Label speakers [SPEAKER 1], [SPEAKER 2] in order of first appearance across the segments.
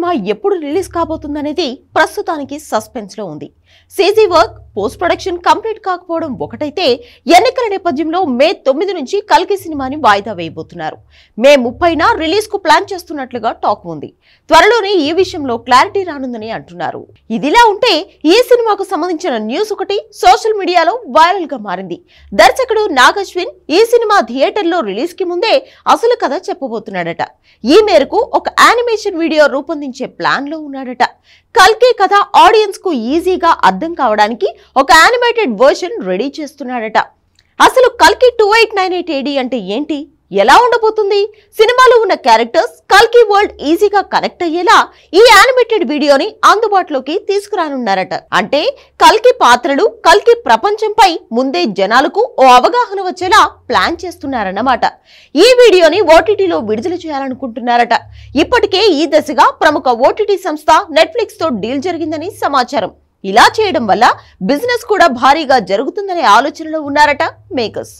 [SPEAKER 1] Cinema ఎప్పుడు release కాబోతుందనేది ప్రస్తుతానికి suspense లో ఉంది. CG work, post production complete కాకపోవడం ఒకటైతే, ఎన్నికల నేపథ్యంలో మే 9 నుంచి కల్కి సినిమాని వాయిదా వేయబోతున్నారు. మే 30న రిలీజ్ కు ప్లాన్ చేస్తున్నట్లుగా టాక్ ఉంది. త్వరలోనే ఈ విషయంలో క్లారిటీ రానుందని అంటున్నారు. ఇదిలా ఉంటే ఈ సినిమాకు సంబంధించిన న్యూస్ ఒకటి సోషల్ మీడియాలో వైరల్ గా మారింది. దర్శకుడు నాగ్ అశ్విన్ ఈ సినిమా థియేటర్ లో రిలీజ్ కి ముందే అసలు కథ చెప్పబోతున్నాడట. ఈ మేరకు ఒక యానిమేషన్ వీడియో రూపొందించే ప్లాన్ లో ఉన్నాడట. కల్కి కథ ఆడియన్స్ కు ఈజీగా అర్థం కావడానికి ఒక యానిమేటెడ్ వర్షన్ రెడీ చేస్తున్నాడట. అసలు కల్కి 2898 AD అంటే ఏంటి, ఎలా ఉండబోతుంది, సినిమాలో ఉన్న క్యారెక్టర్స్ కల్కి వరల్డ్ ఈజీగా కనెక్ట్ అయ్యేలా ఈ యానిమేటెడ్ వీడియోని అందుబాటులోకి తీసుకురానున్నారట. అంటే కల్కి పాత్రలు, కల్కి ప్రపంచంపై ముందే జనాలకు ఓ అవగాహన వచ్చేలా ప్లాన్ చేస్తున్నారన్నమాట. ఈ వీడియోని ఓటీటీలో విడుదల చేయాలనుకుంటున్నారట. ఇప్పటికే ఈ దశగా ప్రముఖ ఓటీటీ సంస్థ నెట్ఫ్లిక్స్ తో డీల్ జరిగిందని సమాచారం. ఇలా చేయడం వల్ల బిజినెస్ కూడా భారీగా జరుగుతుందనే ఆలోచనలో ఉన్నారట మేకర్స్.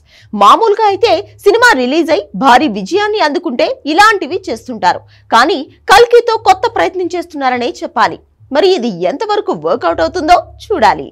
[SPEAKER 1] మామూలుగా అయితే సినిమా రిలీజ్ అయి భారీ విజయాన్ని అందుకుంటే ఇలాంటివి చేస్తుంటారు. కానీ కల్కితో కొత్త ప్రయత్నం చేస్తున్నారనే చెప్పాలి. మరి ఇది ఎంతవరకు వర్కౌట్ అవుతుందో చూడాలి.